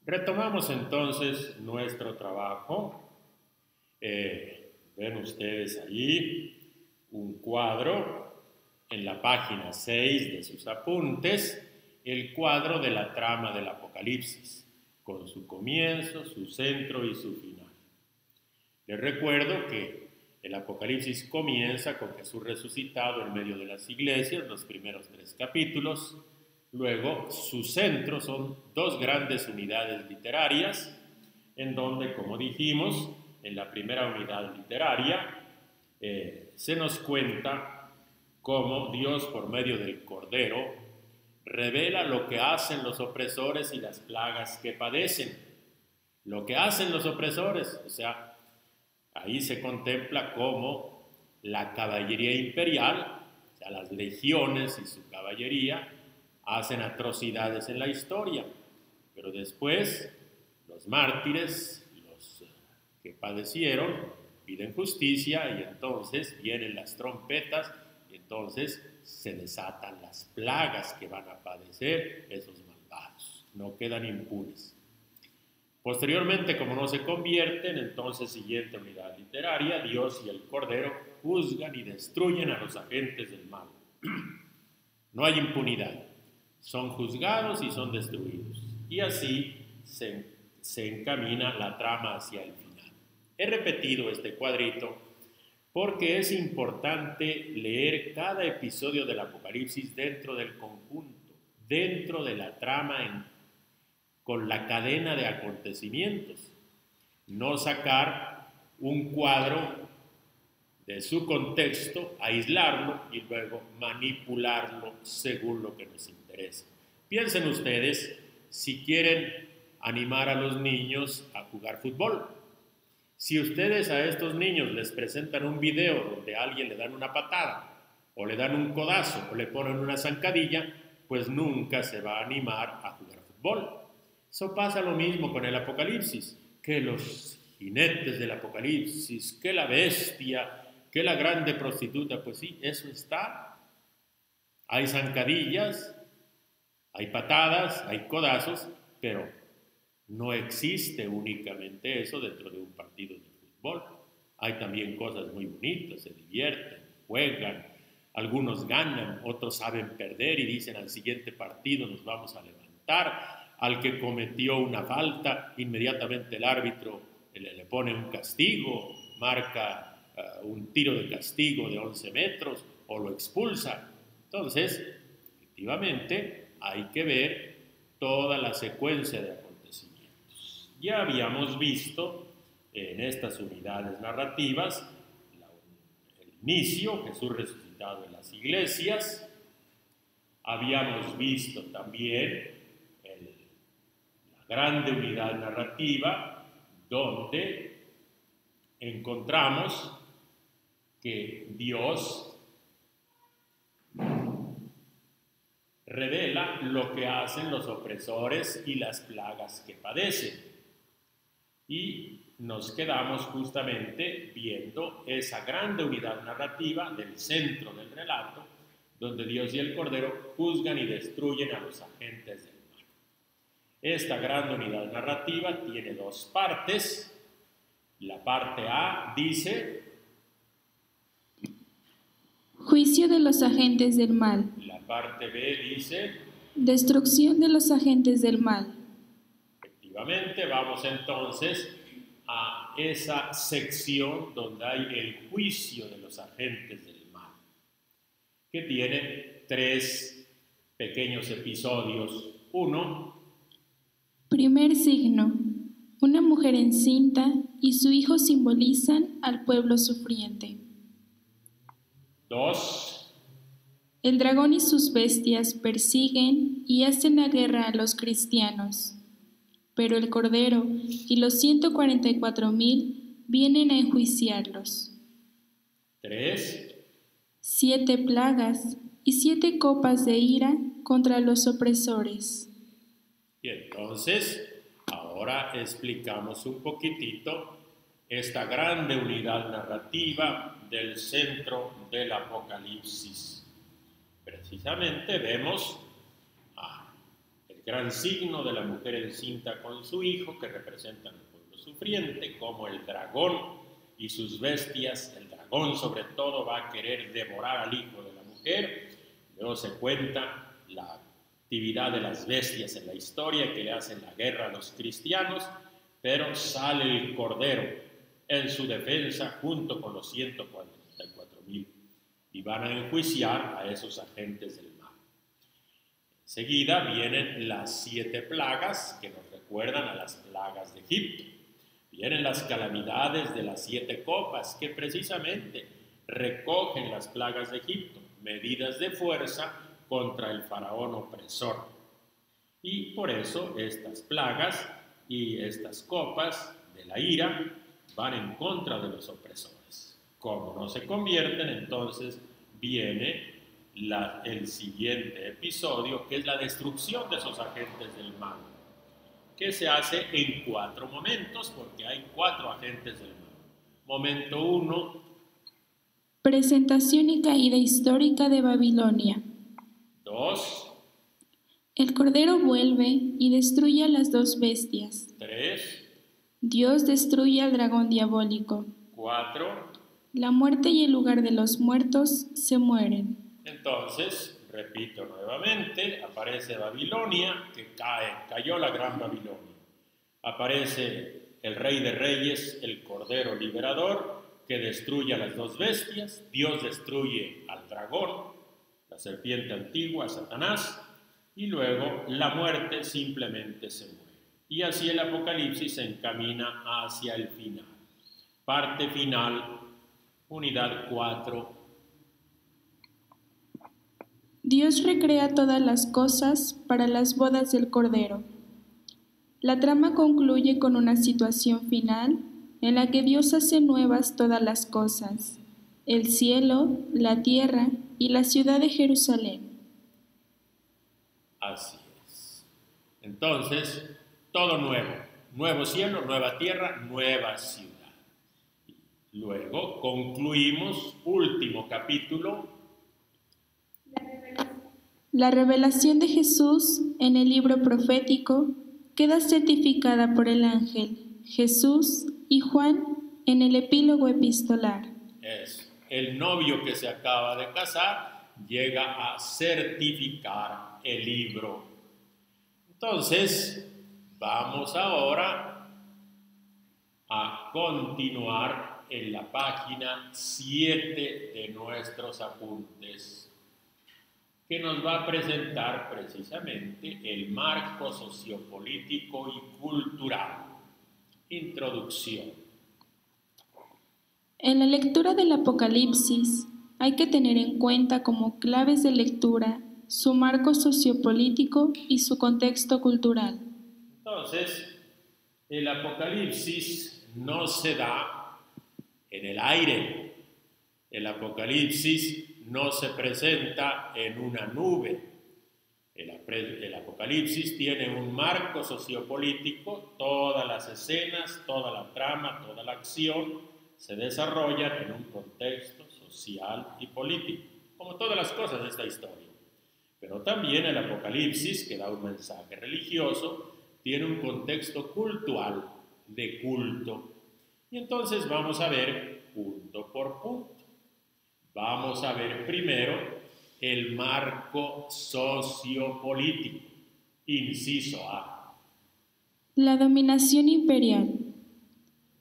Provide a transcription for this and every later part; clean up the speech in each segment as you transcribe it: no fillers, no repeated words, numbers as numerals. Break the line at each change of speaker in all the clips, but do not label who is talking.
Retomamos entonces nuestro trabajo. Ven ustedes allí un cuadro en la página 6 de sus apuntes, el cuadro de la trama del Apocalipsis, con su comienzo, su centro y su final. Les recuerdo que el Apocalipsis comienza con Jesús resucitado en medio de las iglesias, los primeros 3 capítulos. Luego, su centro son 2 grandes unidades literarias, en donde, como dijimos, en la primera unidad literaria se nos cuenta cómo Dios, por medio del Cordero, revela lo que hacen los opresores y las plagas que padecen. Lo que hacen los opresores, o sea, ahí se contempla cómo la caballería imperial, o sea, las legiones y su caballería, hacen atrocidades en la historia, pero después los mártires, los que padecieron, piden justicia y entonces vienen las trompetas y entonces se desatan las plagas que van a padecer esos malvados, no quedan impunes. Posteriormente, como no se convierten, entonces, siguiente unidad literaria, Dios y el Cordero juzgan y destruyen a los agentes del mal. No hay impunidad, son juzgados y son destruidos. Y así se encamina la trama hacia el final. He repetido este cuadrito porque es importante leer cada episodio del Apocalipsis dentro del conjunto, dentro de la trama con la cadena de acontecimientos. No sacar un cuadro de su contexto, aislarlo y luego manipularlo según lo que nos interesa. Piensen ustedes si quieren animar a los niños a jugar fútbol. Si ustedes a estos niños les presentan un video donde a alguien le dan una patada o le dan un codazo o le ponen una zancadilla, pues nunca se va a animar a jugar fútbol. Eso pasa lo mismo con el Apocalipsis, que los jinetes del Apocalipsis, que la bestia, que la grande prostituta, pues sí, eso está. Hay zancadillas, hay patadas, hay codazos, pero no existe únicamente eso dentro de un partido de fútbol. Hay también cosas muy bonitas, se divierten, juegan, algunos ganan, otros saben perder y dicen al siguiente partido nos vamos a levantar. Al que cometió una falta, inmediatamente el árbitro le pone un castigo, marca un tiro de castigo de 11 metros o lo expulsa. Entonces, efectivamente, hay que ver toda la secuencia de acontecimientos. Ya habíamos visto en estas unidades narrativas el inicio, Jesús resucitado en las iglesias. Habíamos visto también grande unidad narrativa donde encontramos que Dios revela lo que hacen los opresores y las plagas que padecen. Y nos quedamos justamente viendo esa grande unidad narrativa del centro del relato, donde Dios y el Cordero juzgan y destruyen a los agentes del mal. Esta gran unidad narrativa tiene 2 partes. La parte A dice:
juicio de los agentes del mal.
La parte B dice:
destrucción de los agentes del mal.
Efectivamente, vamos entonces a esa sección donde hay el juicio de los agentes del mal, que tiene 3 pequeños episodios. 1.
Primer signo. Una mujer encinta y su hijo simbolizan al pueblo sufriente.
2.
El dragón y sus bestias persiguen y hacen la guerra a los cristianos, pero el Cordero y los 144,000 vienen a enjuiciarlos.
3.
7 plagas y 7 copas de ira contra los opresores.
Y entonces, ahora explicamos un poquitito esta grande unidad narrativa del centro del Apocalipsis. Precisamente vemos el gran signo de la mujer encinta con su hijo, que representan al pueblo sufriente, como el dragón y sus bestias. El dragón sobre todo va a querer devorar al hijo de la mujer. Luego se cuenta la actividad de las bestias en la historia, que le hacen la guerra a los cristianos, pero sale el Cordero en su defensa junto con los 144,000 y van a enjuiciar a esos agentes del mal. Enseguida vienen las 7 plagas que nos recuerdan a las plagas de Egipto. Vienen las calamidades de las 7 copas que precisamente recogen las plagas de Egipto, medidas de fuerza contra el faraón opresor. Y por eso estas plagas y estas copas de la ira van en contra de los opresores. Como no se convierten, entonces viene el siguiente episodio, que es la destrucción de esos agentes del mal, que se hace en 4 momentos, porque hay 4 agentes del mal. Momento 1.
Presentación y caída histórica de Babilonia.
2.
El Cordero vuelve y destruye a las 2 bestias.
3.
Dios destruye al dragón diabólico.
4.
La muerte y el lugar de los muertos se mueren.
Entonces, repito nuevamente, aparece Babilonia, que cayó la gran Babilonia. Aparece el Rey de Reyes, el Cordero Liberador, que destruye a las 2 bestias. Dios destruye al dragón, la serpiente antigua, Satanás, y luego la muerte simplemente se muere. Y así el Apocalipsis se encamina hacia el final. Parte final, unidad 4.
Dios recrea todas las cosas para las bodas del Cordero. La trama concluye con una situación final en la que Dios hace nuevas todas las cosas, el cielo, la tierra y la ciudad de Jerusalén.
Así es. Entonces, todo nuevo. Nuevo cielo, nueva tierra, nueva ciudad. Luego concluimos, último capítulo.
La revelación de Jesús en el libro profético queda certificada por el ángel, Jesús y Juan en el epílogo epistolar.
Es el novio que se acaba de casar, llega a certificar el libro. Entonces, vamos ahora a continuar en la página 7 de nuestros apuntes, que nos va a presentar precisamente el marco sociopolítico y cultural. Introducción.
En la lectura del Apocalipsis hay que tener en cuenta como claves de lectura su marco sociopolítico y su contexto cultural.
Entonces, el Apocalipsis no se da en el aire. El Apocalipsis no se presenta en una nube. El Apocalipsis tiene un marco sociopolítico, todas las escenas, toda la trama, toda la acción se desarrollan en un contexto social y político, como todas las cosas de esta historia. Pero también el Apocalipsis, que da un mensaje religioso, tiene un contexto cultural, de culto. Y entonces vamos a ver punto por punto. Vamos a ver primero el marco sociopolítico. Inciso A.
La dominación imperial.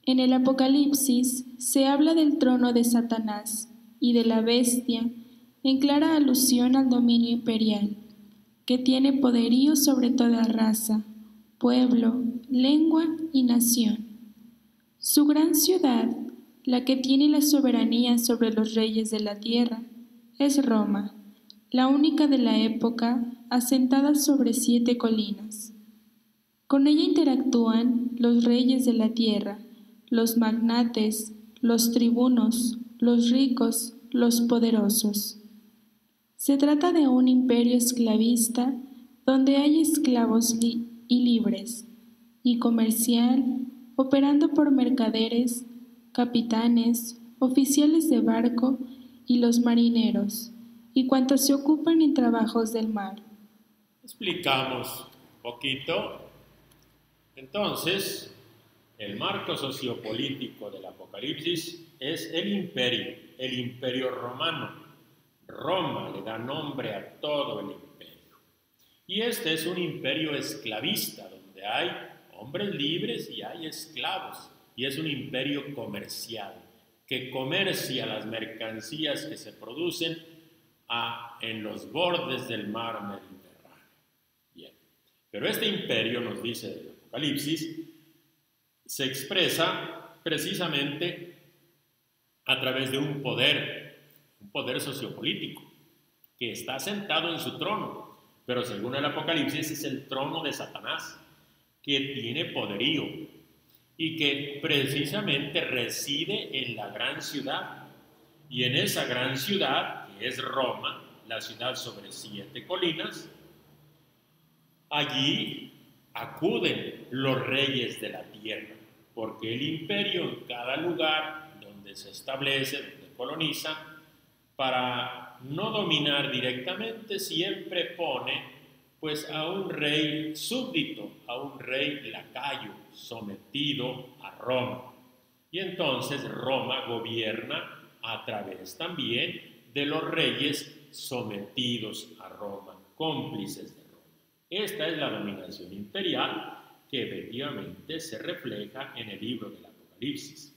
En el Apocalipsis se habla del trono de Satanás y de la bestia en clara alusión al dominio imperial, que tiene poderío sobre toda raza, pueblo, lengua y nación. Su gran ciudad, la que tiene la soberanía sobre los reyes de la tierra, es Roma, la única de la época asentada sobre 7 colinas. Con ella interactúan los reyes de la tierra, los magnates, los tribunos, los ricos, los poderosos. Se trata de un imperio esclavista donde hay esclavos y libres, y comercial, operando por mercaderes, capitanes, oficiales de barco y los marineros, y cuantos se ocupan en trabajos del mar.
Explicamos poquito. Entonces, el marco sociopolítico del Apocalipsis es el imperio romano. Roma le da nombre a todo el imperio. Y este es un imperio esclavista, donde hay hombres libres y hay esclavos. Y es un imperio comercial, que comercia las mercancías que se producen en los bordes del mar Mediterráneo. Bien. Pero este imperio, nos dice el Apocalipsis, se expresa precisamente a través de un poder sociopolítico, que está sentado en su trono, pero según el Apocalipsis es el trono de Satanás, que tiene poderío y que precisamente reside en la gran ciudad. Y en esa gran ciudad, que es Roma, la ciudad sobre 7 colinas, allí acuden los reyes de la tierra, porque el imperio en cada lugar donde se establece, donde coloniza, para no dominar directamente, siempre pone pues a un rey súbdito, a un rey lacayo, sometido a Roma. Y entonces Roma gobierna a través también de los reyes sometidos a Roma, cómplices de Roma. Esta es la dominación imperial que efectivamente se refleja en el libro del Apocalipsis.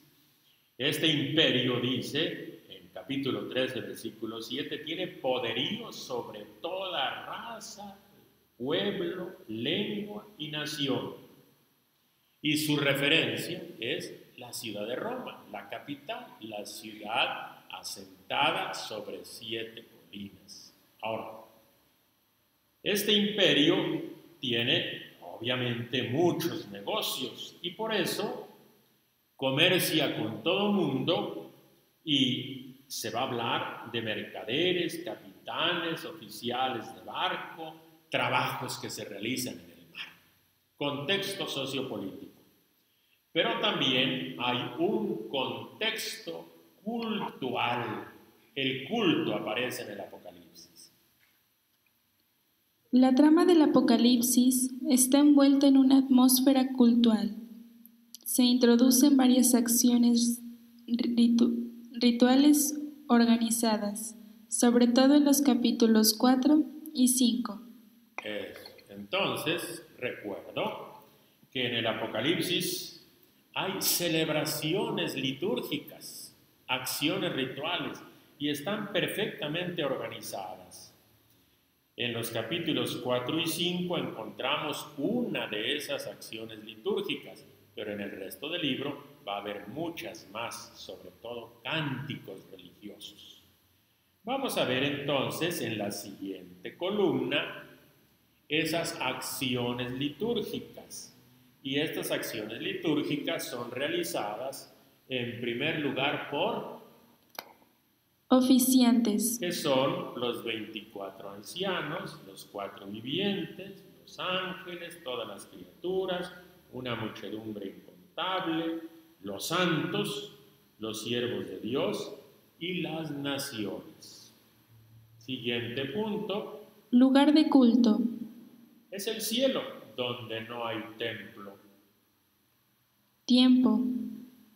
Este imperio, dice en capítulo 13, versículo 7, tiene poderío sobre toda raza, pueblo, lengua y nación. Y su referencia es la ciudad de Roma, la capital, la ciudad asentada sobre 7 colinas. Ahora, este imperio tiene obviamente muchos negocios y por eso comercia con todo mundo y se va a hablar de mercaderes, capitanes, oficiales de barco, trabajos que se realizan en el mar. Contexto sociopolítico. Pero también hay un contexto cultural. El culto aparece en el Apocalipsis.
La trama del Apocalipsis está envuelta en una atmósfera cultural. Se introducen varias acciones rituales organizadas, sobre todo en los capítulos 4 y 5.
Entonces, recuerdo que en el Apocalipsis hay celebraciones litúrgicas, acciones rituales, y están perfectamente organizadas. En los capítulos 4 y 5 encontramos una de esas acciones litúrgicas, pero en el resto del libro va a haber muchas más, sobre todo cánticos religiosos. Vamos a ver entonces en la siguiente columna esas acciones litúrgicas. Y estas acciones litúrgicas son realizadas en primer lugar por
oficiantes,
que son los 24 ancianos, los 4 vivientes, los ángeles, todas las criaturas, una muchedumbre incontable, los santos, los siervos de Dios y las naciones. Siguiente punto.
Lugar de culto.
Es el cielo, donde no hay templo.
Tiempo.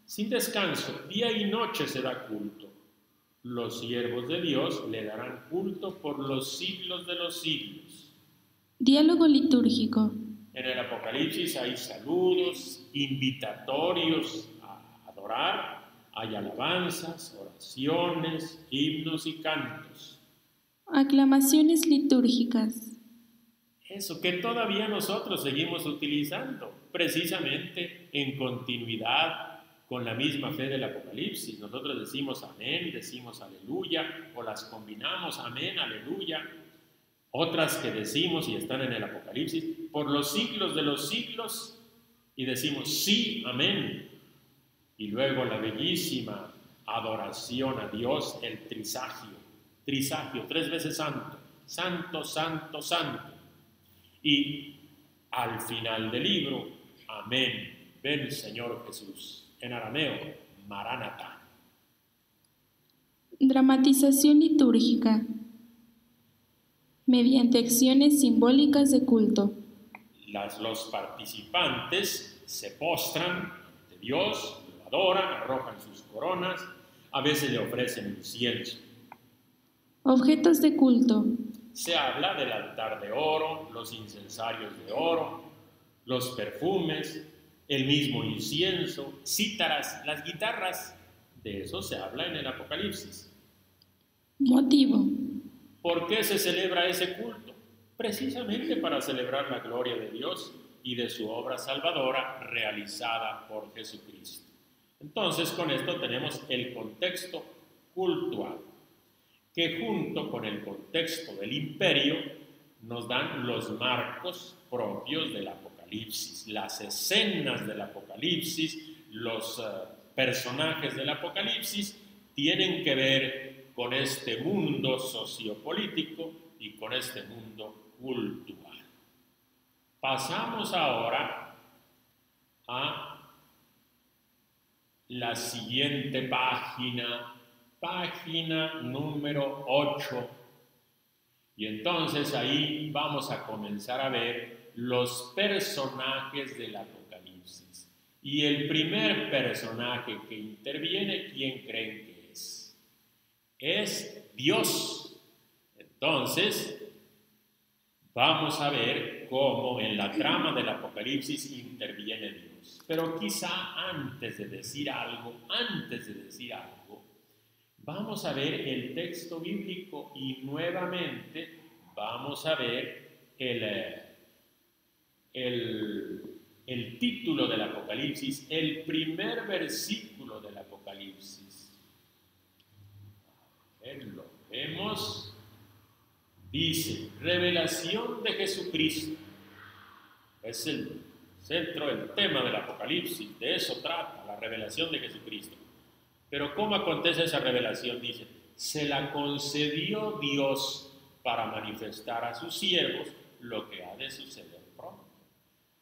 Sin descanso, día y noche se da culto. Los siervos de Dios le darán culto por los siglos de los siglos.
Diálogo litúrgico.
En el Apocalipsis hay saludos, invitatorios a adorar, hay alabanzas, oraciones, himnos y cantos.
Aclamaciones litúrgicas.
Eso que todavía nosotros seguimos utilizando, precisamente en continuidad con la misma fe del Apocalipsis. Nosotros decimos amén, decimos aleluya, o las combinamos amén, aleluya. Otras que decimos y están en el Apocalipsis, por los siglos de los siglos, y decimos sí, amén. Y luego la bellísima adoración a Dios, el trisagio, 3 veces santo, santo, santo, santo. Y al final del libro, amén, ven Señor Jesús. En arameo, Maranatha.
Dramatización litúrgica. Mediante acciones simbólicas de culto.
Los participantes se postran ante Dios, lo adoran, arrojan sus coronas, a veces le ofrecen incienso.
Objetos de culto.
Se habla del altar de oro, los incensarios de oro, los perfumes, el mismo incienso, cítaras, las guitarras. De eso se habla en el Apocalipsis.
Motivo.
¿Por qué se celebra ese culto? Precisamente para celebrar la gloria de Dios y de su obra salvadora realizada por Jesucristo. Entonces, con esto tenemos el contexto cultual, que junto con el contexto del imperio nos dan los marcos propios del Apocalipsis, las escenas del Apocalipsis, los personajes del Apocalipsis tienen que ver con este mundo sociopolítico y con este mundo cultural. Pasamos ahora a la siguiente página, página número 8. Y entonces ahí vamos a comenzar a ver los personajes del Apocalipsis. Y el primer personaje que interviene, ¿quién creen que es? Es Dios. Entonces, vamos a ver cómo en la trama del Apocalipsis interviene Dios. Pero quizá antes de decir algo, vamos a ver el texto bíblico y nuevamente vamos a ver el título del Apocalipsis, el primer versículo del Apocalipsis. Lo vemos, dice, revelación de Jesucristo. Es el centro, el tema del Apocalipsis, de eso trata, la revelación de Jesucristo. Pero ¿cómo acontece esa revelación? Dice, se la concedió Dios para manifestar a sus siervos lo que ha de suceder pronto.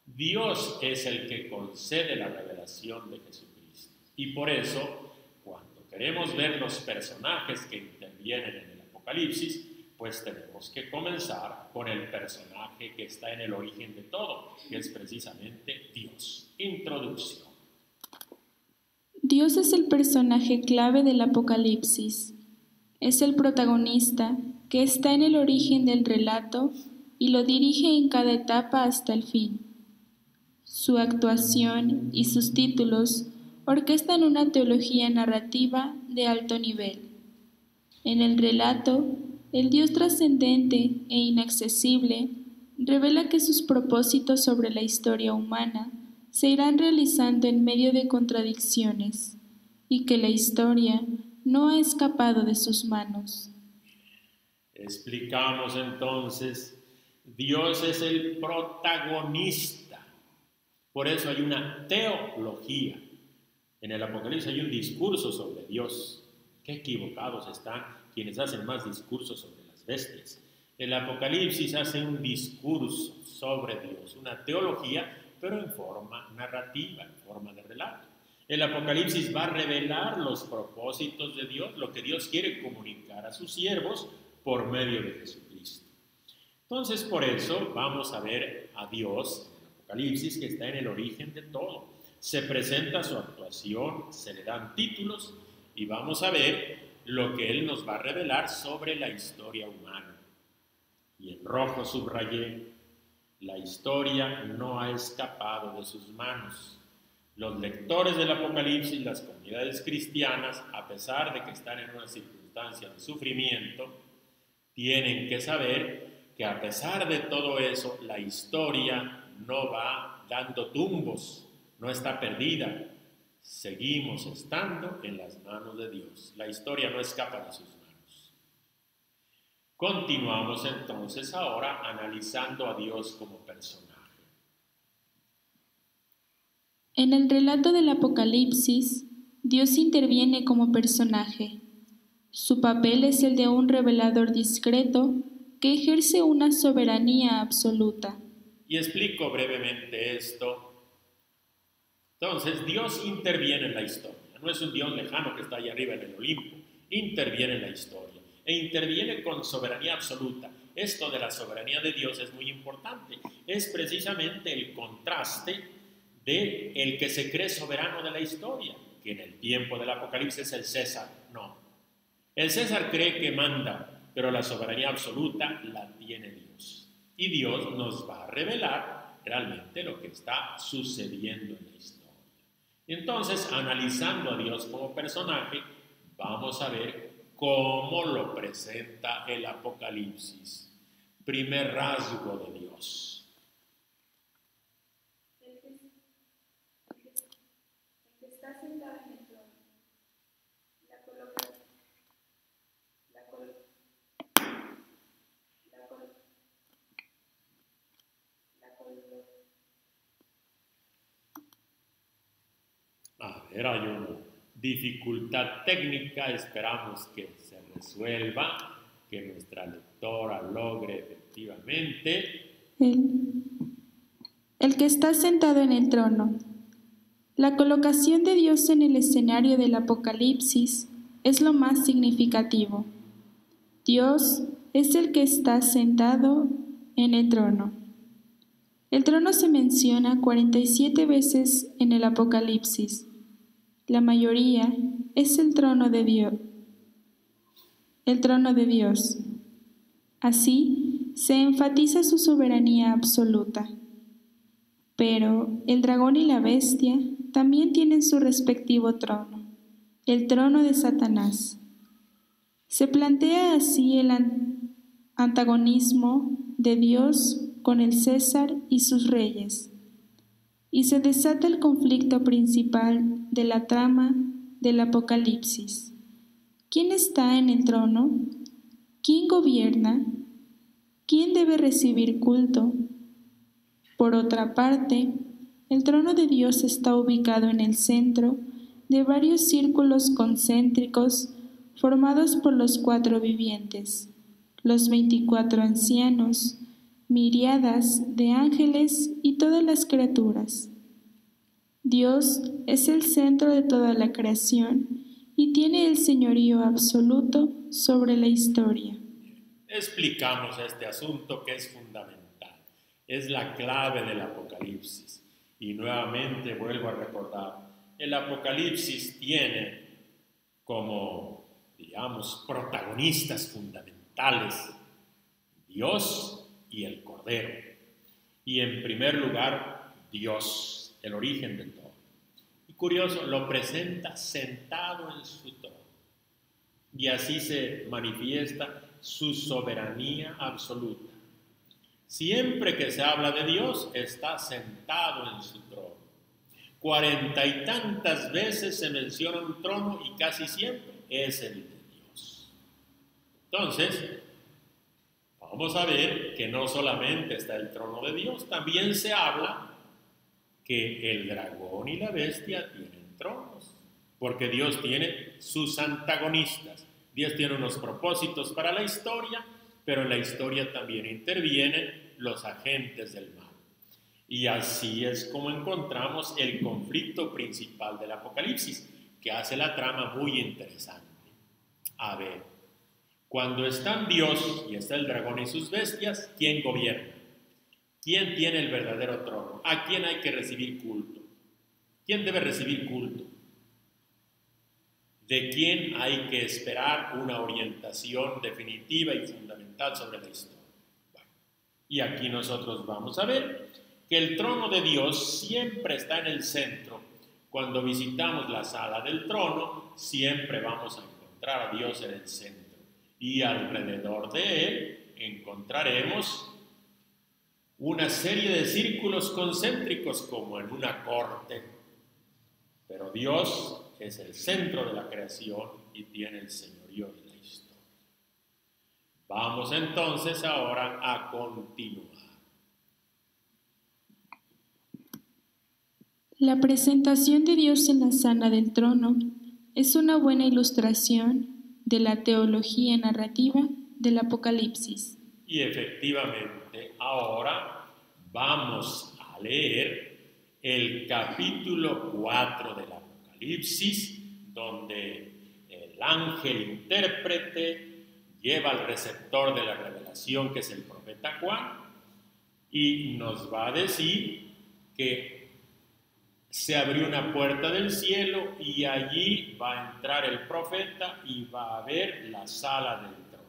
Dios es el que concede la revelación de Jesucristo. Y por eso, cuando queremos ver los personajes que intervienen en el Apocalipsis, pues tenemos que comenzar con el personaje que está en el origen de todo, que es precisamente Dios. Introducción.
Dios es el personaje clave del Apocalipsis. Es el protagonista que está en el origen del relato y lo dirige en cada etapa hasta el fin. Su actuación y sus títulos orquestan una teología narrativa de alto nivel. En el relato, el Dios trascendente e inaccesible revela que sus propósitos sobre la historia humana se irán realizando en medio de contradicciones y que la historia no ha escapado de sus manos.
Explicamos entonces, Dios es el protagonista. Por eso hay una teología. En el Apocalipsis hay un discurso sobre Dios. Qué equivocados están quienes hacen más discursos sobre las bestias. El Apocalipsis hace un discurso sobre Dios, una teología, pero en forma narrativa, en forma de relato. El Apocalipsis va a revelar los propósitos de Dios, lo que Dios quiere comunicar a sus siervos por medio de Jesucristo. Entonces, por eso vamos a ver a Dios en el Apocalipsis, que está en el origen de todo. Se presenta su actuación, se le dan títulos y vamos a ver lo que Él nos va a revelar sobre la historia humana. Y en rojo subrayé, la historia no ha escapado de sus manos. Los lectores del Apocalipsis, las comunidades cristianas, a pesar de que están en una circunstancia de sufrimiento, tienen que saber que a pesar de todo eso, la historia no va dando tumbos, no está perdida. Seguimos estando en las manos de Dios. La historia no escapa de sus manos. Continuamos entonces ahora analizando a Dios como personaje.
En el relato del Apocalipsis, Dios interviene como personaje. Su papel es el de un revelador discreto que ejerce una soberanía absoluta.
Y explico brevemente esto. Entonces, Dios interviene en la historia. No es un Dios lejano que está allá arriba en el Olimpo. Interviene en la historia. E interviene con soberanía absoluta. esto de la soberanía de Dios es muy importante. Es precisamente el contraste de el que se cree soberano de la historia, que en el tiempo del Apocalipsis es el César. No. El César cree que manda, pero la soberanía absoluta la tiene Dios. Y Dios nos va a revelar realmente lo que está sucediendo en la historia. Entonces, analizando a Dios como personaje, vamos a ver cómo lo presenta el Apocalipsis. Primer rasgo de Dios.
El que está sentado en el trono.
A ver, hay una dificultad técnica, esperamos que se resuelva, que nuestra lectora logre efectivamente.
El que está sentado en el trono. La colocación de Dios en el escenario del Apocalipsis es lo más significativo. Dios es el que está sentado en el trono. El trono se menciona 47 veces en el Apocalipsis. La mayoría es el trono de Dios. El trono de Dios. Así, se enfatiza su soberanía absoluta. Pero el dragón y la bestia también tienen su respectivo trono, el trono de Satanás. Se plantea así el antagonismo de Dios con el César y sus reyes, y se desata el conflicto principal de la trama del Apocalipsis. ¿Quién está en el trono? ¿Quién gobierna? ¿Quién debe recibir culto? Por otra parte, el trono de Dios está ubicado en el centro de varios círculos concéntricos formados por los 4 vivientes, los 24 ancianos, miríadas de ángeles y todas las criaturas. Dios es el centro de toda la creación y tiene el señorío absoluto sobre la historia.
Explicamos este asunto que es fundamental. Es la clave del Apocalipsis. Y nuevamente vuelvo a recordar, el Apocalipsis tiene como, digamos, protagonistas fundamentales Dios y el Cordero. Y en primer lugar, Dios, el origen de todo. Y curioso, lo presenta sentado en su trono. Y así se manifiesta su soberanía absoluta. Siempre que se habla de Dios, está sentado en su trono. 40 y tantas veces se menciona un trono y casi siempre es el de Dios. Entonces, vamos a ver que no solamente está el trono de Dios, también se habla que el dragón y la bestia tienen tronos, porque Dios tiene sus antagonistas. Dios tiene unos propósitos para la historia, pero en la historia también intervienen los agentes del mal. Y así es como encontramos el conflicto principal del Apocalipsis, que hace la trama muy interesante. A ver, cuando están Dios y está el dragón y sus bestias, ¿quién gobierna? ¿Quién tiene el verdadero trono? ¿A quién hay que recibir culto? ¿Quién debe recibir culto? ¿De quién hay que esperar una orientación definitiva y fundamental sobre la historia? Bueno, y aquí nosotros vamos a ver que el trono de Dios siempre está en el centro. Cuando visitamos la sala del trono, siempre vamos a encontrar a Dios en el centro. Y alrededor de él encontraremos una serie de círculos concéntricos como en una corte. Pero Dios es el centro de la creación y tiene el señorío de la historia. Vamos entonces ahora a continuar.
La presentación de Dios en la sala del trono es una buena ilustración de la teología narrativa del Apocalipsis.
Y efectivamente, ahora vamos a leer el capítulo 4 del Apocalipsis, donde el ángel intérprete lleva al receptor de la revelación revelación, que es el profeta Juan, y nos va a decir que se abrió una puerta del cielo y allí va a entrar el profeta y va a ver la sala del trono.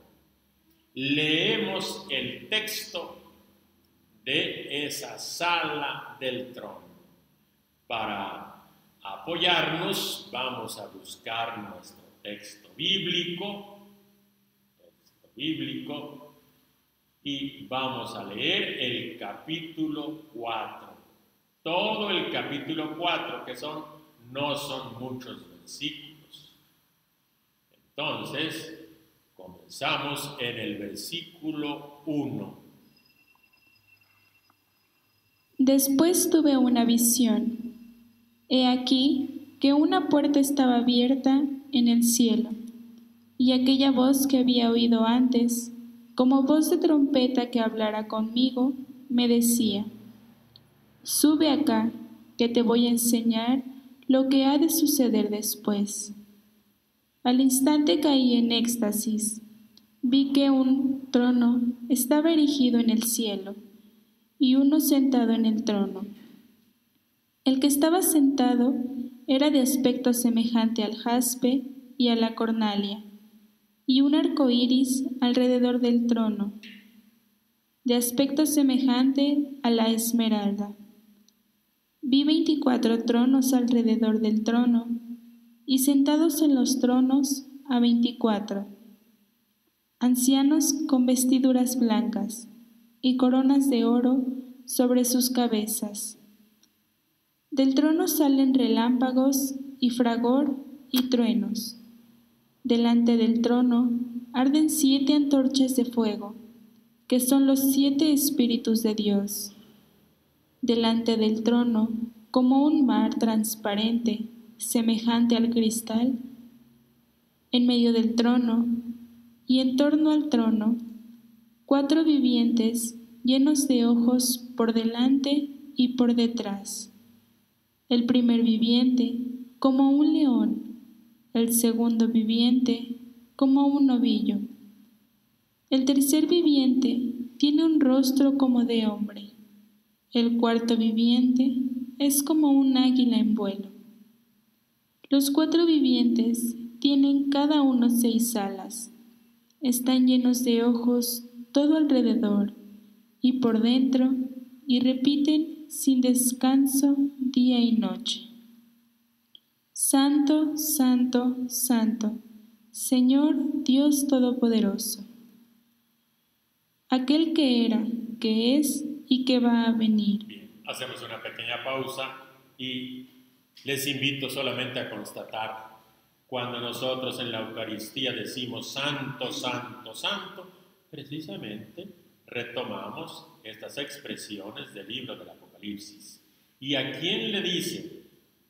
Leemos el texto de esa sala del trono. Para apoyarnos, vamos a buscar nuestro texto bíblico, y vamos a leer el capítulo 4. Todo el capítulo 4, que no son muchos versículos. Entonces, comenzamos en el versículo 1.
Después tuve una visión. He aquí que una puerta estaba abierta en el cielo, y aquella voz que había oído antes, como voz de trompeta que hablara conmigo, me decía: Sube acá, que te voy a enseñar lo que ha de suceder después. Al instante caí en éxtasis. Vi que un trono estaba erigido en el cielo, y uno sentado en el trono. El que estaba sentado era de aspecto semejante al jaspe y a la cornalia, y un arco iris alrededor del trono, de aspecto semejante a la esmeralda. Vi 24 tronos alrededor del trono, y sentados en los tronos a 24, ancianos con vestiduras blancas y coronas de oro sobre sus cabezas. Del trono salen relámpagos y fragor y truenos. Delante del trono arden 7 antorchas de fuego, que son los 7 espíritus de Dios. Delante del trono, como un mar transparente, semejante al cristal, en medio del trono y en torno al trono, 4 vivientes llenos de ojos por delante y por detrás. El primer viviente como un león, el segundo viviente como un novillo. El tercer viviente tiene un rostro como de hombre. El cuarto viviente es como un águila en vuelo. Los 4 vivientes tienen cada uno 6 alas. Están llenos de ojos todo alrededor y por dentro, y repiten sin descanso día y noche: Santo, Santo, Santo, Señor Dios Todopoderoso, aquel que era, que es y que va a venir.
Bien, hacemos una pequeña pausa y les invito solamente a constatar: cuando nosotros en la Eucaristía decimos Santo, Santo, Santo, precisamente retomamos estas expresiones del libro del Apocalipsis. ¿Y a quién le dice?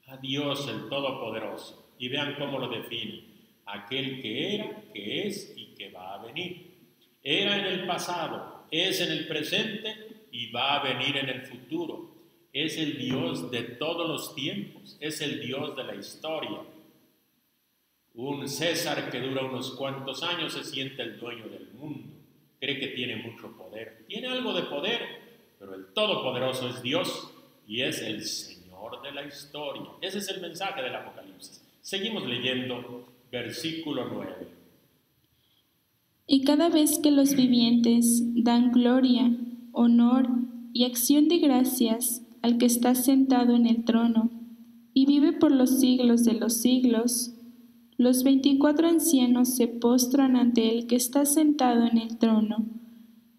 A Dios el Todopoderoso. Y vean cómo lo define: aquel que era, que es y que va a venir. Era en el pasado, es en el presente y va a venir en el futuro. Es el Dios de todos los tiempos, es el Dios de la historia. Un César que dura unos cuantos años se siente el dueño del mundo, cree que tiene mucho poder, tiene algo de poder, pero el Todopoderoso es Dios y es el Señor de la historia. Ese es el mensaje del Apocalipsis. Seguimos leyendo versículo 9.
Y cada vez que los vivientes dan gloria, honor y acción de gracias al que está sentado en el trono y vive por los siglos de los siglos, los 24 ancianos se postran ante el que está sentado en el trono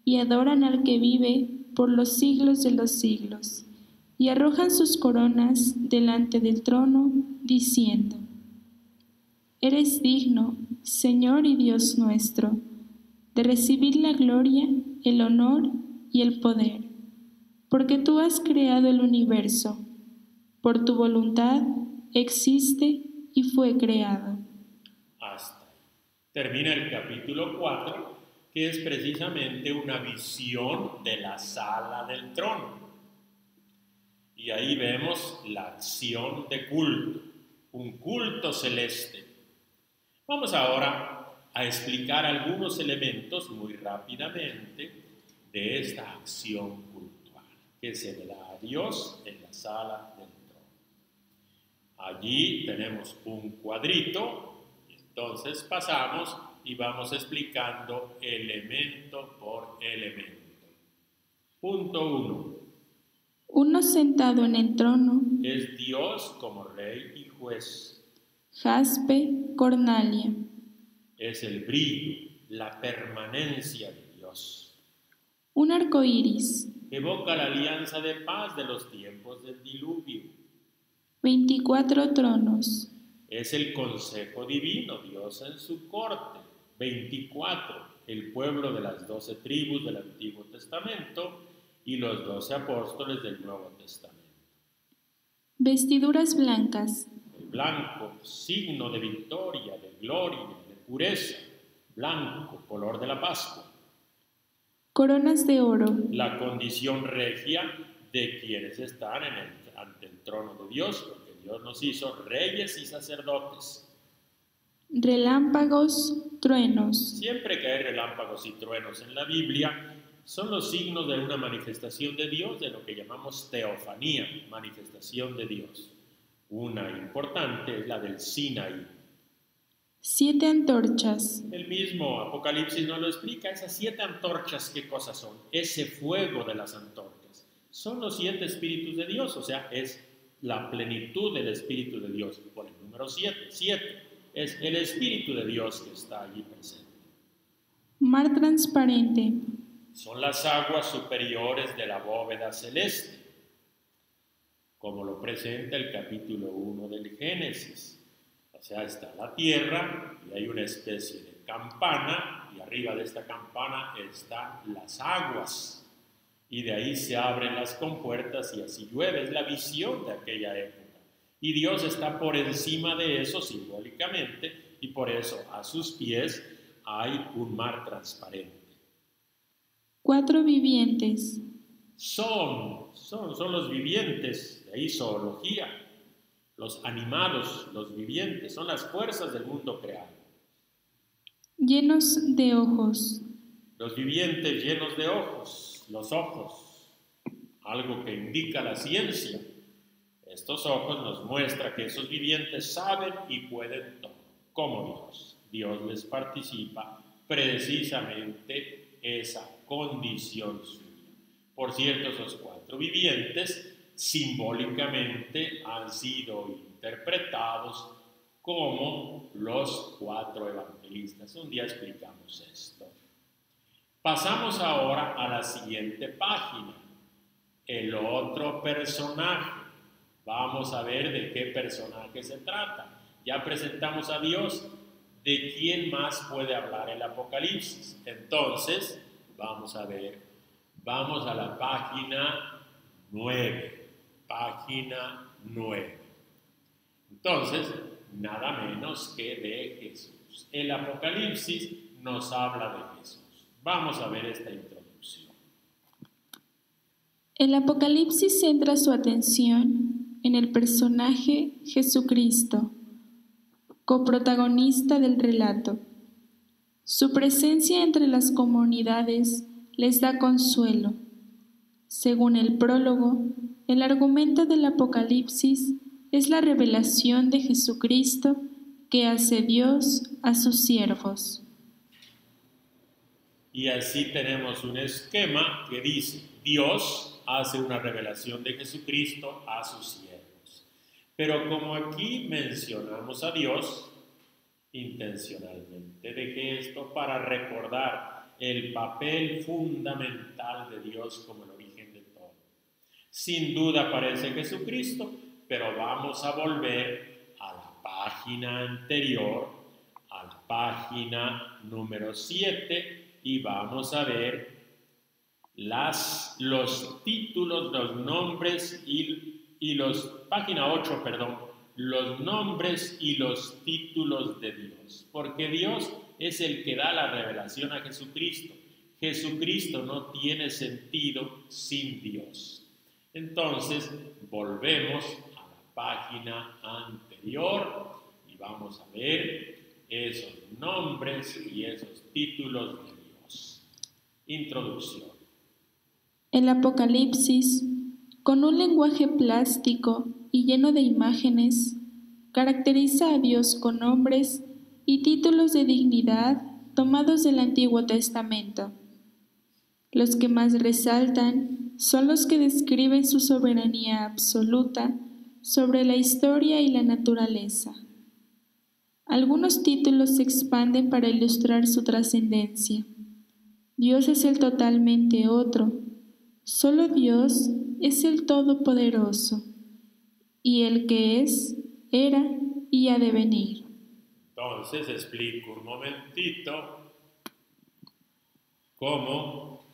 y adoran al que vive por los siglos de los siglos, y arrojan sus coronas delante del trono, diciendo: Eres digno, Señor y Dios nuestro, de recibir la gloria, el honor y el poder, porque tú has creado el universo, por tu voluntad existe y fue creado.
Hasta ahí. Termina el capítulo 4, que es precisamente una visión de la sala del trono. Y ahí vemos la acción de culto, un culto celeste. Vamos ahora a explicar algunos elementos muy rápidamente de esta acción cultural que se le da a Dios en la sala del trono. Allí tenemos un cuadrito, entonces pasamos y vamos explicando elemento por elemento. Punto 1.
Uno sentado en el trono,
Es Dios como rey y juez.
jaspe, cornalia.
Es el brillo, la permanencia de Dios.
Un arco iris,
Evoca la alianza de paz de los tiempos del diluvio.
24 tronos,
Es el consejo divino, Dios en su corte. 24, el pueblo de las 12 tribus del Antiguo Testamento y los 12 apóstoles del Nuevo Testamento.
vestiduras blancas,
El blanco, signo de victoria, de gloria, de pureza. Blanco, color de la Pascua.
coronas de oro,
La condición regia de quienes están ante el trono de Dios, porque Dios nos hizo reyes y sacerdotes.
relámpagos, truenos,
Siempre que hay relámpagos y truenos en la Biblia, son los signos de una manifestación de Dios, de lo que llamamos teofanía, manifestación de Dios. Una importante es la del Sinaí.
7 antorchas,
El mismo Apocalipsis nos lo explica, esas 7 antorchas, ¿qué cosas son? Ese fuego de las antorchas. Son los 7 espíritus de Dios, o sea, es la plenitud del Espíritu de Dios. Por el número 7, 7 es el Espíritu de Dios que está allí presente.
mar transparente,
Son las aguas superiores de la bóveda celeste, como lo presenta el capítulo 1 del Génesis. O sea, está la tierra y hay una especie de campana y arriba de esta campana están las aguas y de ahí se abren las compuertas y así llueve. Es la visión de aquella época. Y Dios está por encima de eso simbólicamente y por eso a sus pies hay un mar transparente.
4 vivientes,
Son los vivientes, de ahí zoología, los animados, los vivientes, son las fuerzas del mundo creado.
llenos de ojos,
Los vivientes llenos de ojos, los ojos, algo que indica la ciencia. Estos ojos nos muestran que esos vivientes saben y pueden todo, como Dios. Dios les participa precisamente esa condición suya. Por cierto, esos 4 vivientes simbólicamente han sido interpretados como los 4 evangelistas. Un día explicamos esto. Pasamos ahora a la siguiente página. El otro personaje. Vamos a ver de qué personaje se trata. Ya presentamos a Dios. ¿De quién más puede hablar el Apocalipsis? Entonces, vamos a ver. Vamos a la página 9. Página 9. Entonces, nada menos que de Jesús. El Apocalipsis nos habla de Jesús. Vamos a ver esta introducción.
El Apocalipsis centra su atención en el personaje Jesucristo, coprotagonista del relato. Su presencia entre las comunidades les da consuelo. Según el prólogo, el argumento del Apocalipsis es la revelación de Jesucristo que hace Dios a sus siervos.
Y así tenemos un esquema que dice, Dios hace una revelación de Jesucristo a sus siervos. Pero como aquí mencionamos a Dios, intencionalmente dejé esto para recordar el papel fundamental de Dios como el origen de todo. Sin duda aparece Jesucristo, pero vamos a volver a la página anterior, a la página número 7, y vamos a ver los títulos, los nombres y los, página 8, perdón, los nombres y los títulos de Dios, porque Dios es el que da la revelación a Jesucristo. Jesucristo no tiene sentido sin Dios. Entonces, volvemos a la página anterior y vamos a ver esos nombres y esos títulos de Dios. Introducción.
El Apocalipsis, con un lenguaje plástico y lleno de imágenes, caracteriza a Dios con nombres y títulos de dignidad tomados del Antiguo Testamento. Los que más resaltan son los que describen su soberanía absoluta sobre la historia y la naturaleza. Algunos títulos se expanden para ilustrar su trascendencia. Dios es el totalmente otro. Solo Dios es el Todopoderoso, y el que es, era y ha de venir.
Entonces explico un momentito cómo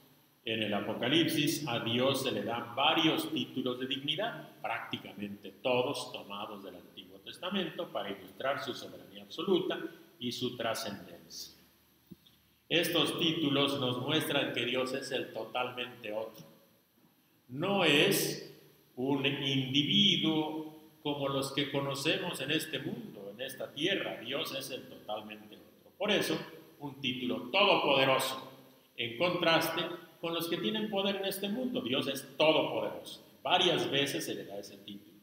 en el Apocalipsis a Dios se le dan varios títulos de dignidad, prácticamente todos tomados del Antiguo Testamento para ilustrar su soberanía absoluta y su trascendencia. Estos títulos nos muestran que Dios es el totalmente otro. No es un individuo como los que conocemos en este mundo, en esta tierra. Dios es el totalmente otro. Por eso, un título todopoderoso, en contraste con los que tienen poder en este mundo. Dios es todopoderoso. Varias veces se le da ese título.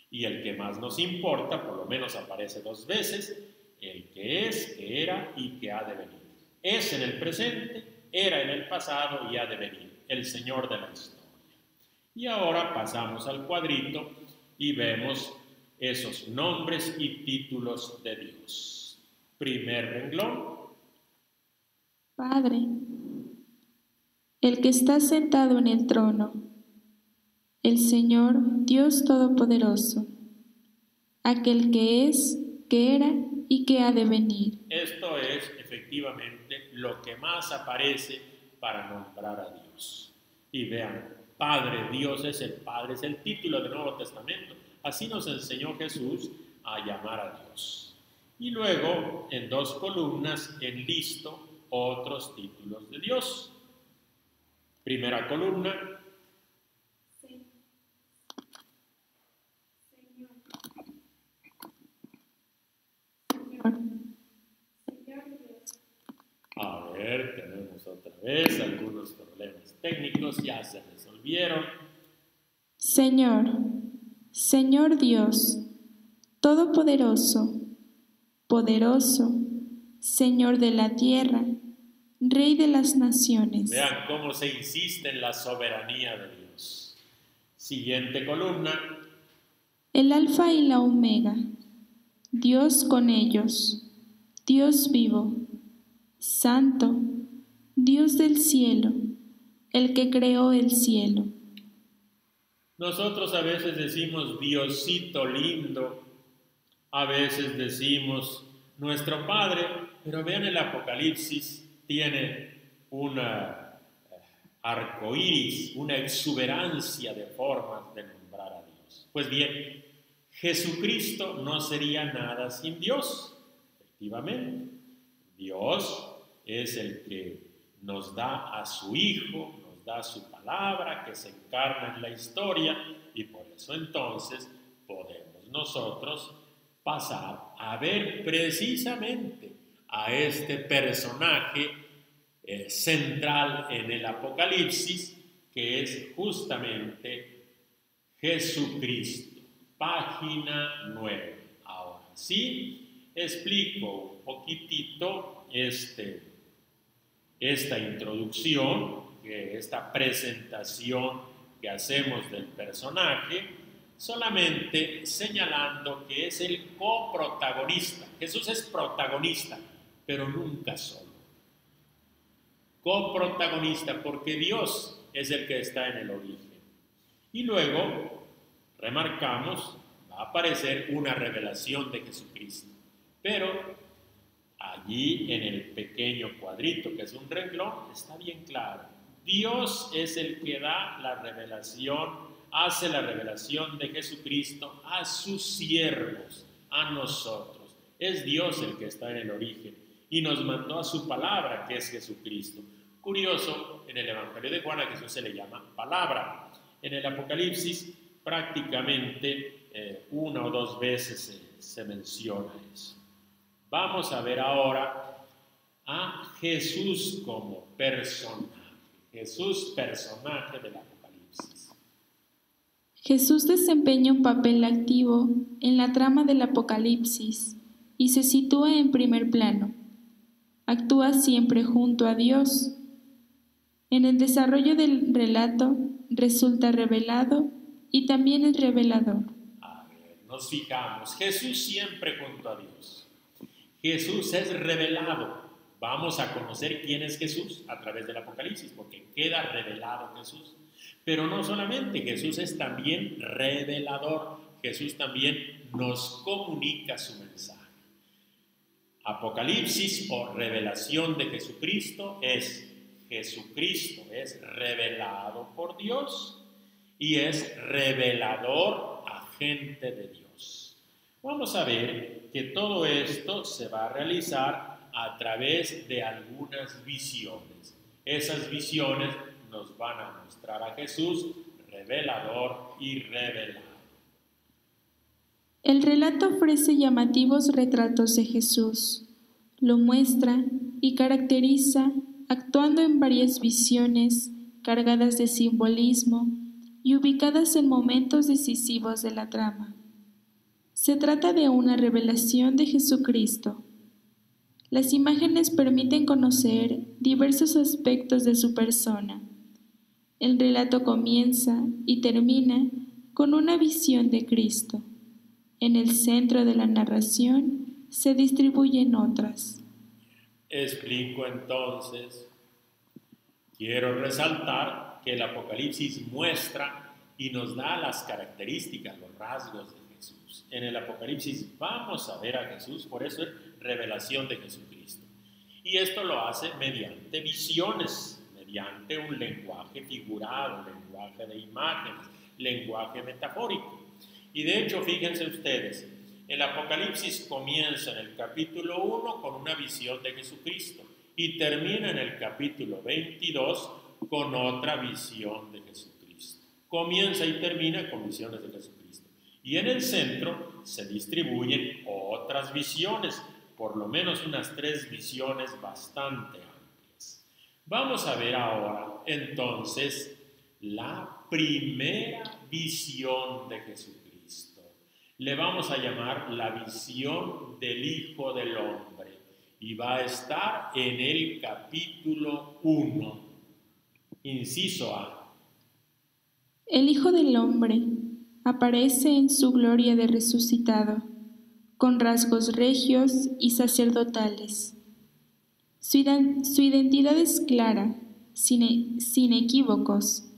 Y el que más nos importa, por lo menos aparece 2 veces, el que es, que era y que ha de venir. Es en el presente, era en el pasado y ha de venir, el Señor de la historia. Y ahora pasamos al cuadrito y vemos esos nombres y títulos de Dios. Primer renglón.
Padre, el que está sentado en el trono, el Señor Dios Todopoderoso, aquel que es, que era y que ha de venir.
Esto es efectivamente lo que más aparece para nombrar a Dios. Y vean, Padre, Dios es el Padre, es el título del Nuevo Testamento. Así nos enseñó Jesús a llamar a Dios. Y luego, en 2 columnas, enlisto otros títulos de Dios. Primera columna. A ver, tenemos otra vez algunos problemas técnicos, ya se resolvieron.
Señor, Señor Dios, Todopoderoso, poderoso, Señor de la tierra, Rey de las naciones.
Vean cómo se insiste en la soberanía de Dios. Siguiente columna.
El Alfa y la Omega, Dios con ellos, Dios vivo, Santo, Dios del cielo, el que creó el cielo.
Nosotros a veces decimos Diosito lindo, a veces decimos nuestro Padre, pero vean el Apocalipsis, tiene una arcoíris, una exuberancia de formas de nombrar a Dios. Pues bien, Jesucristo no sería nada sin Dios, efectivamente. Dios es el que nos da a su Hijo, nos da su palabra que se encarna en la historia y por eso entonces podemos nosotros pasar a ver precisamente a este personaje central en el Apocalipsis que es justamente Jesucristo. Página 9. Ahora sí, explico un poquitito esta introducción, esta presentación que hacemos del personaje, solamente señalando que es el coprotagonista. Jesús es protagonista, pero nunca solo. Coprotagonista porque Dios es el que está en el origen. Y luego remarcamos, va a aparecer una revelación de Jesucristo, pero allí en el pequeño cuadrito, que es un renglón, está bien claro. Dios es el que da la revelación, hace la revelación de Jesucristo a sus siervos, a nosotros. Es Dios el que está en el origen y nos mandó a su palabra, que es Jesucristo. Curioso, en el Evangelio de Juan a Jesús se le llama palabra. En el Apocalipsis prácticamente 1 o 2 veces se menciona eso. Vamos a ver ahora a Jesús como personaje. Jesús, personaje del Apocalipsis.
Jesús desempeña un papel activo en la trama del Apocalipsis y se sitúa en primer plano. Actúa siempre junto a Dios. En el desarrollo del relato resulta revelado y también es revelador.
A ver, nos fijamos, Jesús siempre junto a Dios. Jesús es revelado. Vamos a conocer quién es Jesús a través del Apocalipsis, porque queda revelado Jesús. Pero no solamente, Jesús es también revelador. Jesús también nos comunica su mensaje. Apocalipsis o revelación de Jesucristo es revelado por Dios y es revelador agente de Dios. Vamos a ver que todo esto se va a realizar a través de algunas visiones. Esas visiones nos van a mostrar a Jesús revelador y revelado.
El relato ofrece llamativos retratos de Jesús. Lo muestra y caracteriza actuando en varias visiones cargadas de simbolismo y ubicadas en momentos decisivos de la trama. Se trata de una revelación de Jesucristo. Las imágenes permiten conocer diversos aspectos de su persona. El relato comienza y termina con una visión de Cristo. En el centro de la narración se distribuyen otras.
Explico entonces. Quiero resaltar que el Apocalipsis muestra y nos da las características, los rasgos de Jesús. En el Apocalipsis vamos a ver a Jesús, por eso es revelación de Jesucristo. Y esto lo hace mediante visiones, mediante un lenguaje figurado, lenguaje de imágenes, lenguaje metafórico. Y de hecho, fíjense ustedes, el Apocalipsis comienza en el capítulo 1 con una visión de Jesucristo y termina en el capítulo 22 con otra visión de Jesucristo. Comienza y termina con visiones de Jesucristo. Y en el centro se distribuyen otras visiones, por lo menos unas 3 visiones bastante amplias. Vamos a ver ahora entonces la primera visión de Jesucristo. Le vamos a llamar la visión del Hijo del Hombre y va a estar en el capítulo 1, inciso A.
El Hijo del Hombre aparece en su gloria de resucitado, con rasgos regios y sacerdotales. Su identidad es clara, sin equívocos.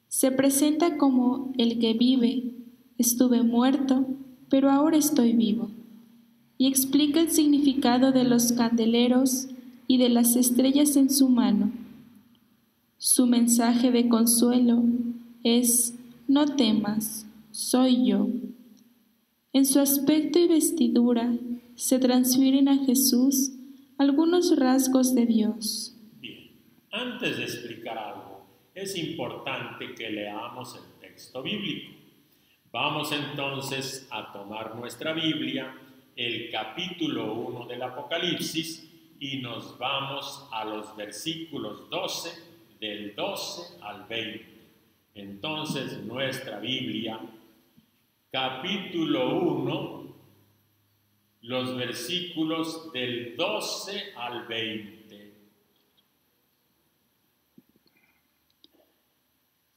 Se presenta como el que vive. Estuve muerto, pero ahora estoy vivo. Y explica el significado de los candeleros y de las estrellas en su mano. Su mensaje de consuelo es: no temas, soy yo. En su aspecto y vestidura se transfieren a Jesús algunos rasgos de Dios.
Bien, antes de explicar algo, es importante que leamos el texto bíblico. Vamos entonces a tomar nuestra Biblia, el capítulo 1 del Apocalipsis, y nos vamos a los versículos 12, del 12 al 20. Entonces, nuestra Biblia, capítulo 1, los versículos del 12 al 20.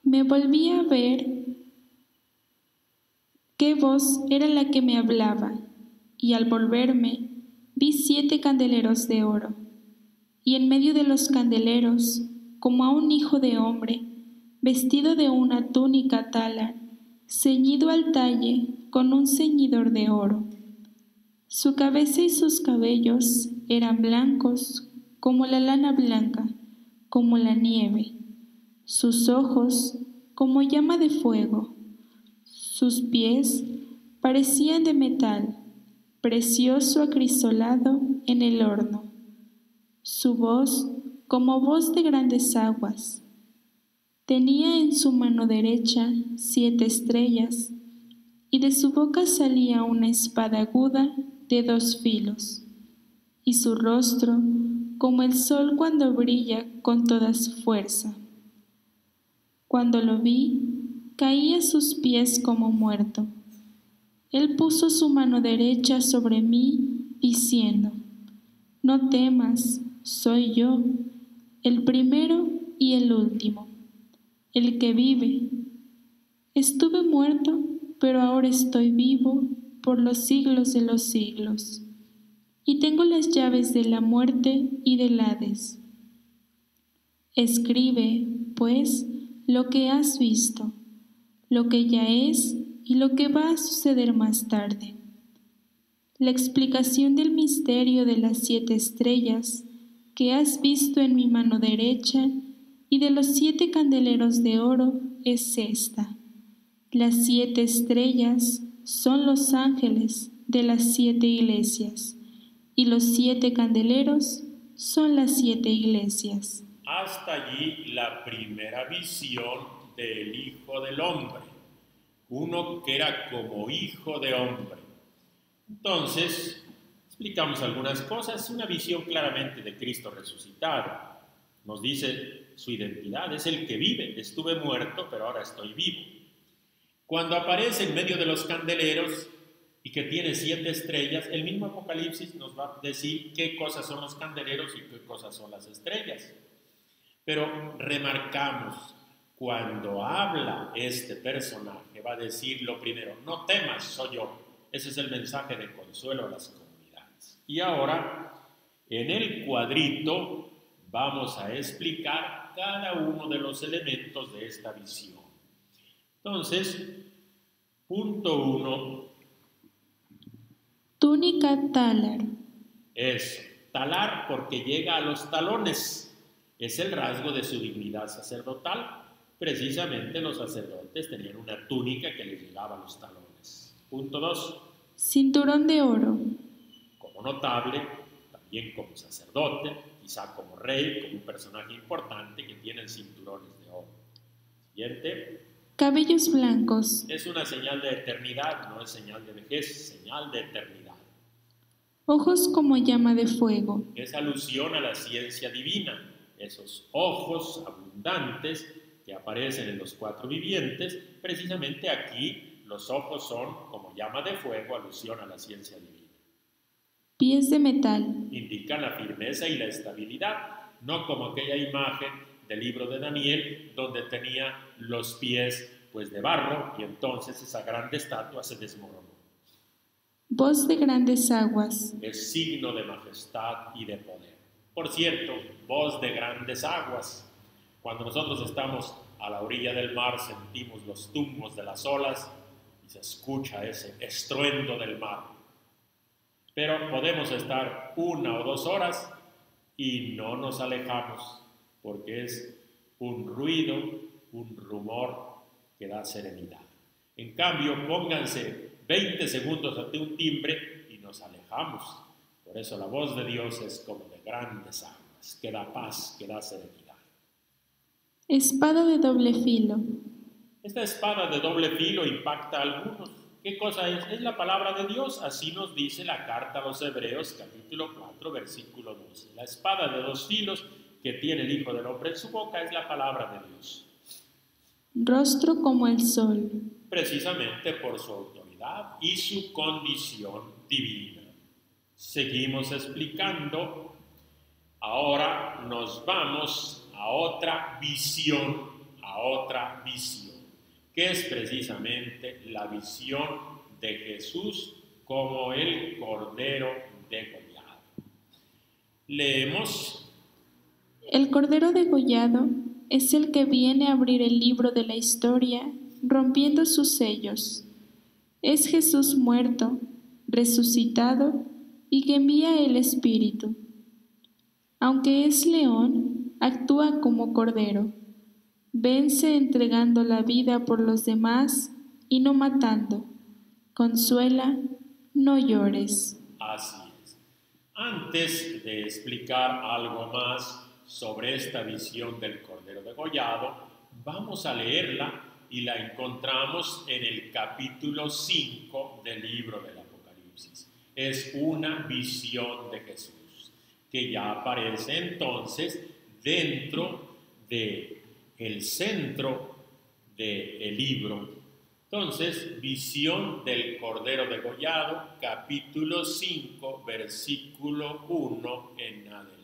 Me volví a ver qué voz era la que me hablaba, y al volverme vi 7 candeleros de oro, y en medio de los candeleros, como a un hijo de hombre, vestido de una túnica tala, ceñido al talle con un ceñidor de oro. Su cabeza y sus cabellos eran blancos como la lana blanca, como la nieve, sus ojos como llama de fuego. Sus pies parecían de metal, precioso acrisolado en el horno. Su voz como voz de grandes aguas. Tenía en su mano derecha 7 estrellas, y de su boca salía una espada aguda de 2 filos. y su rostro como el sol cuando brilla con toda su fuerza. Cuando lo vi, caí a sus pies como muerto. Él puso su mano derecha sobre mí, diciendo: No temas, soy yo, el primero y el último, el que vive. Estuve muerto, pero ahora estoy vivo por los siglos de los siglos, y tengo las llaves de la muerte y del Hades. Escribe, pues, lo que has visto, lo que ya es y lo que va a suceder más tarde. La explicación del misterio de las 7 estrellas que has visto en mi mano derecha y de los 7 candeleros de oro es esta. Las 7 estrellas son los ángeles de las 7 iglesias, y los 7 candeleros son las 7 iglesias.
Hasta allí la primera visión del Hijo del Hombre, uno que era como hijo de hombre. Entonces, explicamos algunas cosas, una visión claramente de Cristo resucitado. Nos dice su identidad, es el que vive, estuve muerto, pero ahora estoy vivo. Cuando aparece en medio de los candeleros y que tiene 7 estrellas, el mismo Apocalipsis nos va a decir qué cosas son los candeleros y qué cosas son las estrellas. Pero remarcamos, cuando habla este personaje, va a decir lo primero: no temas, soy yo. Ese es el mensaje de consuelo a las comunidades. Y ahora, en el cuadrito, vamos a explicar cada uno de los elementos de esta visión. Entonces, punto 1.
Túnica talar.
Eso, talar porque llega a los talones. Es el rasgo de su dignidad sacerdotal. Precisamente los sacerdotes tenían una túnica que les llegaba a los talones. Punto 2.
Cinturón de oro.
Como notable, también como sacerdote, quizá como rey, como un personaje importante que tiene cinturones de oro. Siguiente.
Cabellos blancos.
Es una señal de eternidad, no es señal de vejez, señal de eternidad.
Ojos como llama de fuego.
Es alusión a la ciencia divina, esos ojos abundantes que aparecen en los 4 vivientes. Precisamente aquí los ojos son como llama de fuego, alusión a la ciencia divina.
Pies de metal.
Indican la firmeza y la estabilidad, no como aquella imagen del libro de Daniel donde tenía los pies pues de barro y entonces esa grande estatua se desmoronó.
Voz de grandes aguas.
Es signo de majestad y de poder. Por cierto, voz de grandes aguas. Cuando nosotros estamos a la orilla del mar sentimos los tumbos de las olas y se escucha ese estruendo del mar. Pero podemos estar 1 o 2 horas y no nos alejamos porque es un ruido, un rumor que da serenidad. En cambio, pónganse 20 segundos ante un timbre y nos alejamos. Por eso la voz de Dios es como de grandes aguas, que da paz, que da serenidad.
Espada de doble filo.
Esta espada de doble filo impacta a algunos. ¿Qué cosa es? Es la palabra de Dios. Así nos dice la carta a los Hebreos, capítulo 4, versículo 12. La espada de 2 filos que tiene el Hijo del Hombre en su boca es la palabra de Dios.
Rostro como el sol.
Precisamente por su autoridad y su condición divina. Seguimos explicando. Ahora nos vamos a otra visión, que es precisamente la visión de Jesús como el Cordero degollado. Leemos.
El Cordero degollado es el que viene a abrir el libro de la historia, rompiendo sus sellos. Es Jesús muerto, resucitado y que envía el Espíritu. Aunque es león, actúa como cordero. Vence entregando la vida por los demás y no matando. Consuela, no llores.
Así es. Antes de explicar algo más sobre esta visión del Cordero degollado, vamos a leerla y la encontramos en el capítulo 5 del libro del Apocalipsis. Es una visión de Jesús. que ya aparece entonces dentro del centro del libro. Entonces, visión del Cordero degollado, capítulo 5, versículo 1 en adelante.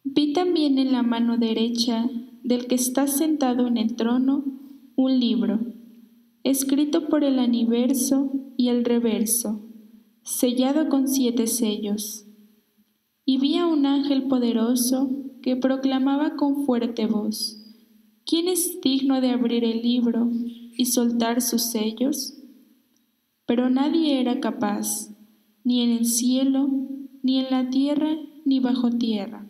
Vi también en la mano derecha del que está sentado en el trono un libro, escrito por el aniverso y el reverso, sellado con 7 sellos. Y vi a un ángel poderoso que proclamaba con fuerte voz: ¿Quién es digno de abrir el libro y soltar sus sellos? Pero nadie era capaz, ni en el cielo, ni en la tierra, ni bajo tierra,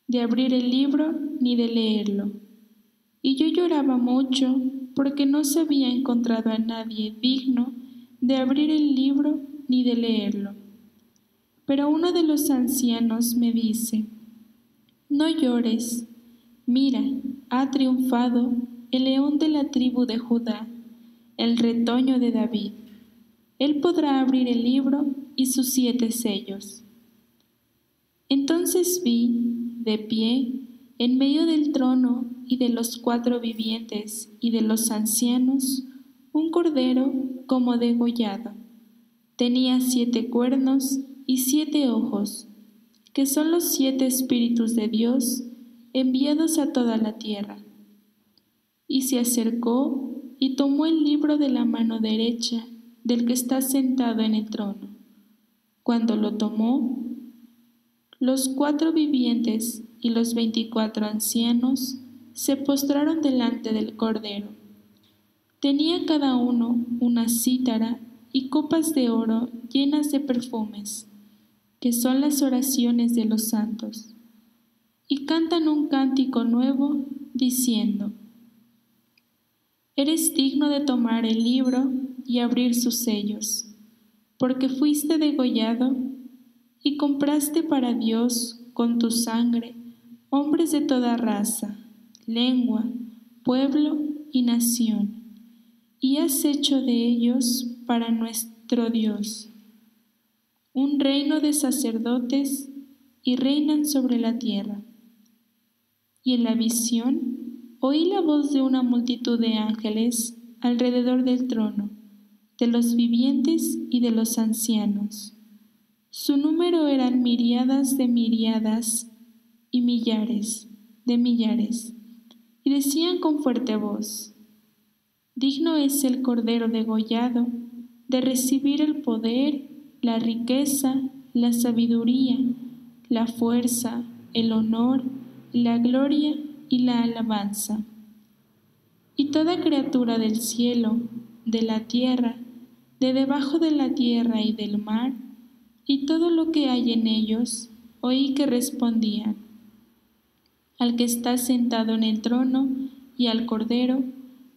de abrir el libro ni de leerlo. Y yo lloraba mucho porque no se había encontrado a nadie digno de abrir el libro ni de leerlo. Pero uno de los ancianos me dice: no llores, mira, ha triunfado el león de la tribu de Judá, el retoño de David. Él podrá abrir el libro y sus 7 sellos. Entonces vi, de pie, en medio del trono y de los 4 vivientes y de los ancianos, un cordero como degollado. Tenía 7 cuernos y 7 ojos, que son los 7 espíritus de Dios enviados a toda la tierra. Y se acercó y tomó el libro de la mano derecha del que está sentado en el trono. Cuando lo tomó, los 4 vivientes y los 24 ancianos se postraron delante del Cordero. Tenía cada uno una cítara y copas de oro llenas de perfumes, que son las oraciones de los santos, y cantan un cántico nuevo, diciendo: eres digno de tomar el libro y abrir sus sellos, porque fuiste degollado y compraste para Dios con tu sangre hombres de toda raza, lengua, pueblo y nación, y has hecho de ellos para nuestro Dios un reino de sacerdotes, y reinan sobre la tierra. Y en la visión oí la voz de una multitud de ángeles alrededor del trono, de los vivientes y de los ancianos. Su número eran miríadas de miríadas y millares de millares, y decían con fuerte voz: digno es el Cordero degollado de recibir el poder, la riqueza, la sabiduría, la fuerza, el honor, la gloria y la alabanza. Y toda criatura del cielo, de la tierra, de debajo de la tierra y del mar, y todo lo que hay en ellos, oí que respondían: al que está sentado en el trono y al Cordero,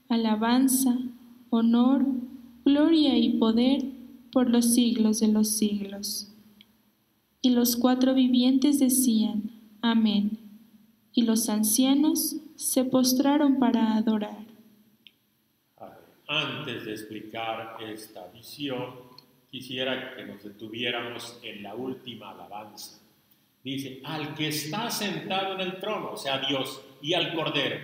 alabanza, honor, gloria y poder por los siglos de los siglos. Y los 4 vivientes decían: amén. Y los ancianos se postraron para adorar.
Antes de explicar esta visión, quisiera que nos detuviéramos en la última alabanza. Dice: al que está sentado en el trono, o sea, Dios, y al Cordero,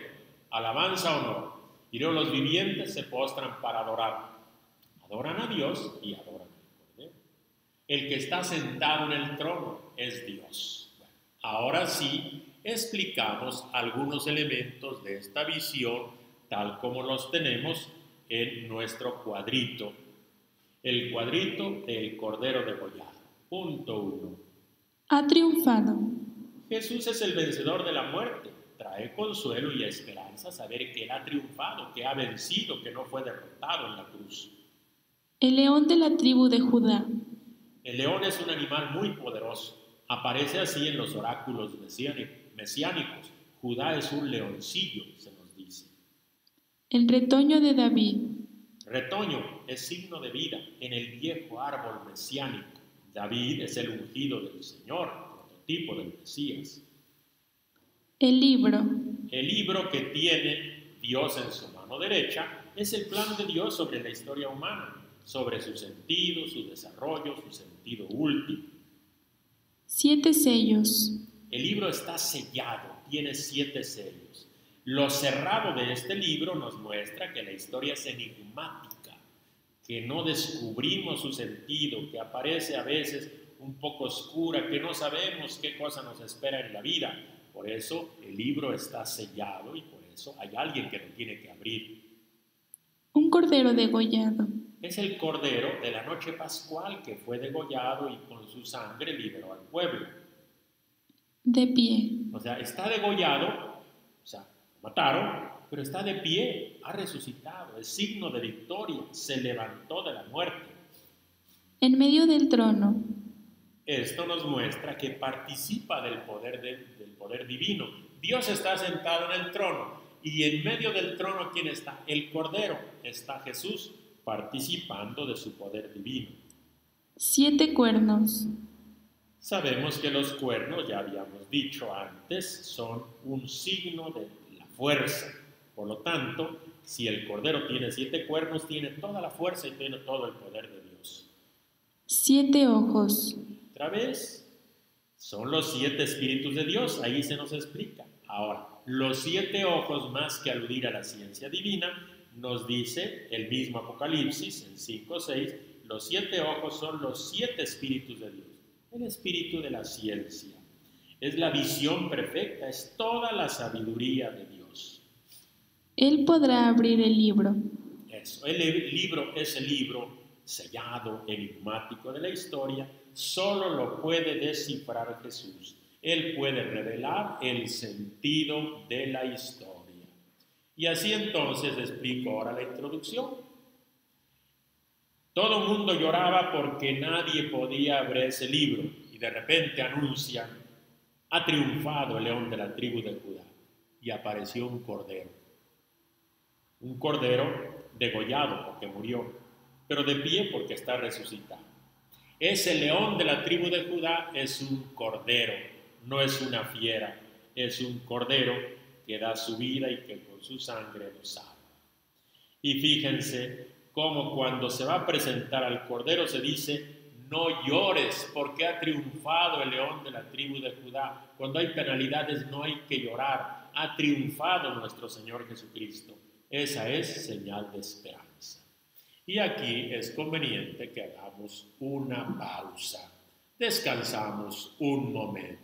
alabanza, honor. Y luego los vivientes se postran para adorar. Adoran a Dios y adoran al Cordero. El que está sentado en el trono es Dios. Bueno, ahora sí, explicamos algunos elementos de esta visión tal como los tenemos en nuestro cuadrito. El cuadrito del Cordero degollado. Punto 1.
Ha triunfado.
Jesús es el vencedor de la muerte. Trae consuelo y esperanza saber que Él ha triunfado, que ha vencido, que no fue derrotado en la cruz.
El león de la tribu de Judá.
El león es un animal muy poderoso. Aparece así en los oráculos mesiánicos. Judá es un leoncillo, se nos dice.
El retoño de David.
Retoño es signo de vida en el viejo árbol mesiánico. David es el ungido del Señor, prototipo del Mesías.
El libro.
El libro que tiene Dios en su mano derecha es el plan de Dios sobre la historia humana. sobre su sentido, su desarrollo, su sentido último.
7 sellos.
El libro está sellado, tiene 7 sellos. Lo cerrado de este libro nos muestra que la historia es enigmática, que no descubrimos su sentido, que aparece a veces un poco oscura, que no sabemos qué cosa nos espera en la vida. Por eso el libro está sellado y por eso hay alguien que lo tiene que abrir.
Un cordero degollado.
Es el cordero de la noche pascual que fue degollado y con su sangre liberó al pueblo.
De pie.
O sea, está degollado, o sea, lo mataron, pero está de pie, ha resucitado, es signo de victoria, se levantó de la muerte.
En medio del trono.
Esto nos muestra que participa del poder divino. Dios está sentado en el trono y en medio del trono, ¿quién está? El Cordero, está Jesús participando de su poder divino.
7 cuernos.
Sabemos que los cuernos, ya habíamos dicho antes, son un signo de la fuerza. Por lo tanto, si el Cordero tiene 7 cuernos, tiene toda la fuerza y tiene todo el poder de Dios.
7 ojos.
Otra vez, son los 7 espíritus de Dios, ahí se nos explica. Ahora, los 7 ojos, más que aludir a la ciencia divina, nos dice el mismo Apocalipsis en 5:6, los 7 ojos son los 7 espíritus de Dios. El espíritu de la ciencia. Es la visión perfecta, es toda la sabiduría de Dios.
Él podrá abrir el libro.
Eso, el libro es el libro sellado, enigmático de la historia, solo lo puede descifrar Jesús. Él puede revelar el sentido de la historia. Y así entonces explico ahora la introducción. Todo el mundo lloraba porque nadie podía abrir ese libro y de repente anuncian, ha triunfado el león de la tribu de Judá y apareció un cordero degollado porque murió, pero de pie porque está resucitado. Ese león de la tribu de Judá es un cordero, no es una fiera, es un cordero que da su vida y que con su sangre nos salva. Y fíjense cómo cuando se va a presentar al cordero se dice, no llores porque ha triunfado el león de la tribu de Judá. Cuando hay penalidades no hay que llorar, ha triunfado nuestro Señor Jesucristo. Esa es señal de esperanza. Y aquí es conveniente que hagamos una pausa. Descansamos un momento.